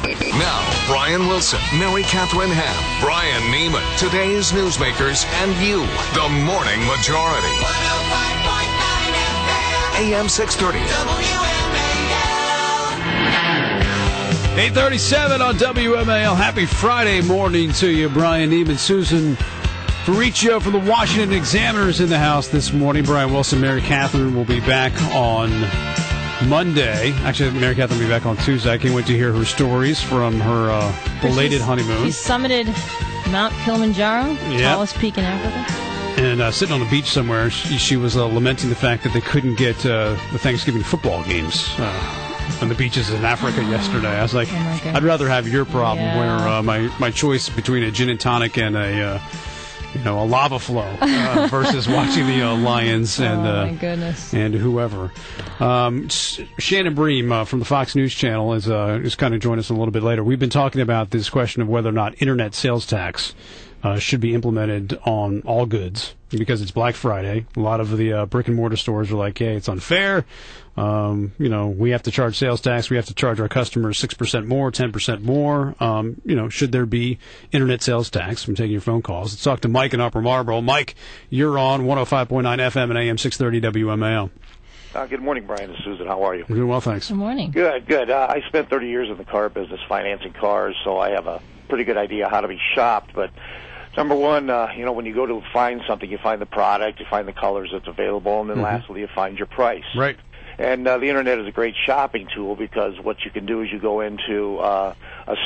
Now, Brian Wilson, Mary Catherine Ham, Brian Neiman, today's newsmakers, and you, the Morning Majority. 105.9 FM, AM 630. WMAL. 8:37 on WMAL. Happy Friday morning to you, Brian Neiman, Susan Ferriccio from the Washington Examiners in the house this morning. Brian Wilson, Mary Catherine will be back on Monday. Actually, Mary Catherine will be back on Tuesday. I can't wait to hear her stories from her belated honeymoon. She summited Mount Kilimanjaro, tallest peak in Africa. And sitting on the beach somewhere, she was lamenting the fact that they couldn't get the Thanksgiving football games on the beaches in Africa yesterday. I was like, I'd rather have your problem where my choice between a gin and tonic and a lava flow versus watching the Lions and my goodness. And whoever. Shannon Bream from the Fox News Channel is kind of joining us a little bit later. We've been talking about this question of whether or not internet sales tax should be implemented on all goods because it's Black Friday. A lot of the brick and mortar stores are like, hey, it's unfair. We have to charge sales tax. We have to charge our customers 6% more, 10% more. Should there be internet sales tax? I'm taking your phone calls. Let's talk to Mike in Upper Marlboro. Mike, you're on 105.9 FM and AM 630 WMAL. Good morning, Brian and Susan. How are you? We're doing well, thanks. Good morning. Good. I spent 30 years in the car business financing cars, so I have a pretty good idea how to be shopped. But number one, when you go to find something, you find the product, you find the colors that's available, and then lastly, you find your price. Right. And the Internet is a great shopping tool because what you can do is you go into a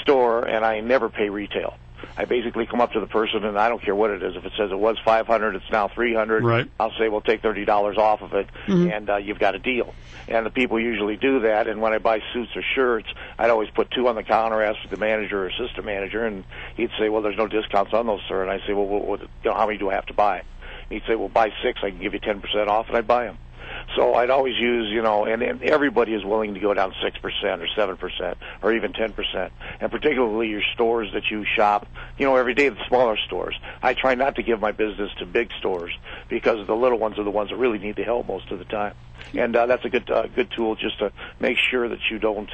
store, and I never pay retail. I basically come up to the person, and I don't care what it is. If it says it was $500, it's now $300. Right. I'll say, well, take $30 off of it, and you've got a deal. And the people usually do that. And when I buy suits or shirts, I'd always put two on the counter, ask for the manager or assistant manager, and he'd say, well, there's no discounts on those, sir. And I'd say, well, how many do I have to buy? And he'd say, well, buy 6. I can give you 10% off, and I'd buy them. So I'd always use, and everybody is willing to go down 6% or 7% or even 10%. And particularly your stores that you shop, every day, the smaller stores. I try not to give my business to big stores because the little ones are the ones that really need the help most of the time. And that's a good tool just to make sure that you don't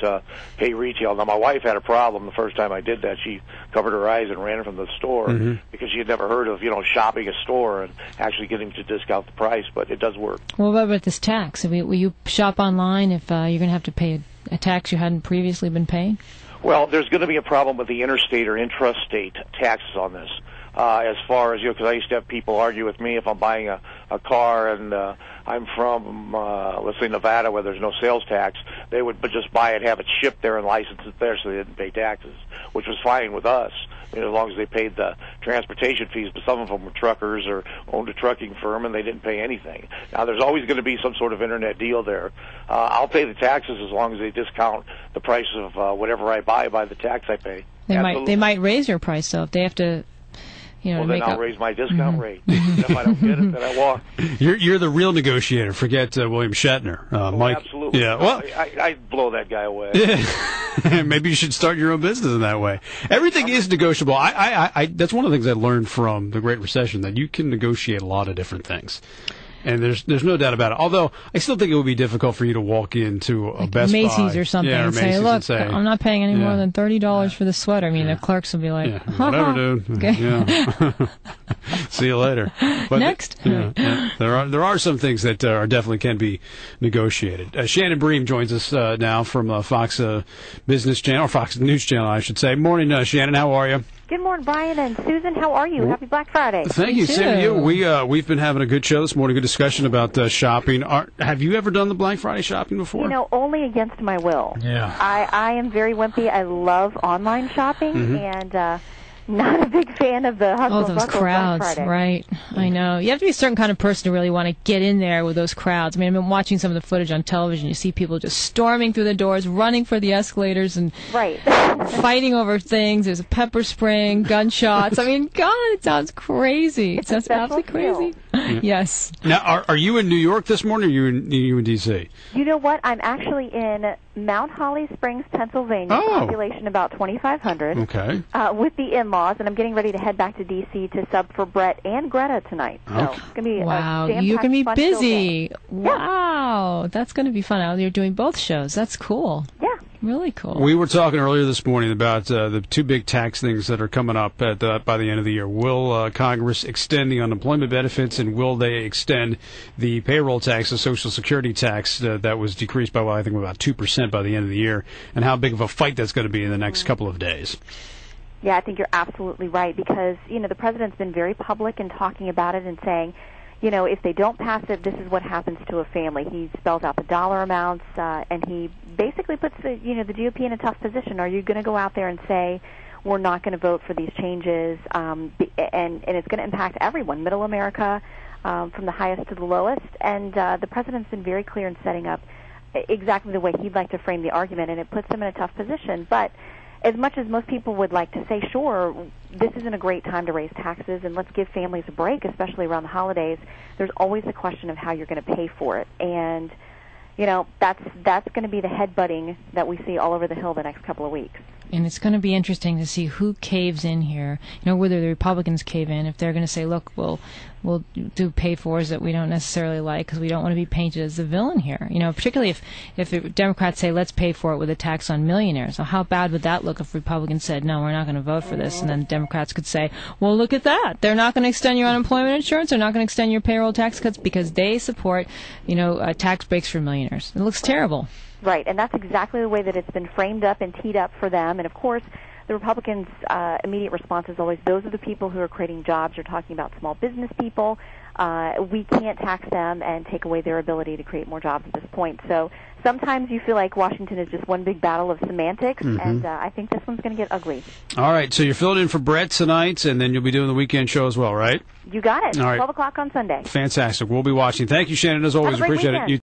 pay retail. Now, my wife had a problem the first time I did that. She covered her eyes and ran from the store because she had never heard of, shopping a store and actually getting to discount the price. But it does work. Well, what about this tax? Will you shop online if you're going to have to pay a tax you hadn't previously been paying? Well, there's going to be a problem with the interstate or intrastate taxes on this. As far as, because I used to have people argue with me if I'm buying a car and I'm from, let's say, Nevada where there's no sales tax, they would just buy it, have it shipped there and license it there so they didn't pay taxes, which was fine with us, as long as they paid the transportation fees. But some of them were truckers or owned a trucking firm and they didn't pay anything. Now, there's always going to be some sort of internet deal there. I'll pay the taxes as long as they discount the price of whatever I buy by the tax I pay. They might raise your price, though, if they have to... Well, then I'll raise my discount rate. If I don't get it, then I walk. You're the real negotiator. Forget William Shatner. Mike. Absolutely. Yeah. Well, I'd blow that guy away. Maybe you should start your own business in that way. Everything is negotiable. I that's one of the things I learned from the Great Recession, that you can negotiate a lot of different things. And there's no doubt about it. Although I still think it would be difficult for you to walk into a Best Buy, Macy's or something, or and say, "Look, I'm not paying any more than $30 for the sweater." I mean, the clerks will be like, "Whatever, dude." Okay. Yeah. See you later. But Next. there are some things that definitely can be negotiated. Shannon Bream joins us now from Fox Business Channel, or Fox News Channel, I should say. Morning, Shannon. How are you? Good morning, Brian and Susan. How are you? Happy Black Friday. Thank you. Same to you. We've been having a good show this morning, good discussion about shopping. Have you ever done the Black Friday shopping before? Only against my will. Yeah. I am very wimpy. I love online shopping, and not a big fan of the hustle those crowds, right? I know. You have to be a certain kind of person to really want to get in there with those crowds. I mean, I've been watching some of the footage on television. You see people just storming through the doors, running for the escalators, and fighting over things. There's a pepper spraying, gunshots. I mean, God, it sounds crazy. It sounds absolutely crazy. Yes. Now, are you in New York this morning, or are you in D.C.? You know what? I'm actually in Mount Holly Springs, Pennsylvania. Population about 2,500. Okay. With the in-laws, and I'm getting ready to head back to D.C. to sub for Brett and Greta tonight. So it's going to be you're going to be busy. Yeah. Wow, that's going to be fun. You're doing both shows. That's cool. Yeah. Really cool. We were talking earlier this morning about the two big tax things that are coming up by the end of the year. Will Congress extend the unemployment benefits, and will they extend the payroll tax, the Social Security tax that was decreased by, I think, about 2% by the end of the year, and how big of a fight that's going to be in the next couple of days? Yeah, I think you're absolutely right because, the president's been very public in talking about it and saying, if they don't pass it, this is what happens to a family. He spells out the dollar amounts, and he basically puts the GOP in a tough position. Are you going to go out there and say, we're not going to vote for these changes, and it's going to impact everyone, middle America, from the highest to the lowest? And the president's been very clear in setting up exactly the way he'd like to frame the argument, and it puts him in a tough position. But as much as most people would like to say, sure, this isn't a great time to raise taxes and let's give families a break, especially around the holidays, there's always the question of how you're going to pay for it. And, that's going to be the headbutting that we see all over the Hill the next couple of weeks. And it's going to be interesting to see who caves in here. Whether the Republicans cave in, if they're going to say, look, we'll do pay-fors that we don't necessarily like because we don't want to be painted as the villain here. Particularly if the Democrats say, let's pay for it with a tax on millionaires. So how bad would that look if Republicans said, no, we're not going to vote for this? And then the Democrats could say, well, look at that. They're not going to extend your unemployment insurance. They're not going to extend your payroll tax cuts because they support, tax breaks for millionaires. It looks terrible. Right, and that's exactly the way that it's been framed up and teed up for them. And, of course, the Republicans' immediate response is always, those are the people who are creating jobs. You're talking about small business people. We can't tax them and take away their ability to create more jobs at this point. So sometimes you feel like Washington is just one big battle of semantics, and I think this one's going to get ugly. All right, so you're filling in for Brett tonight, and then you'll be doing the weekend show as well, right? You got it. All right. 12 o'clock on Sunday. Fantastic. We'll be watching. Thank you, Shannon, as always. Have a great Appreciate weekend. it.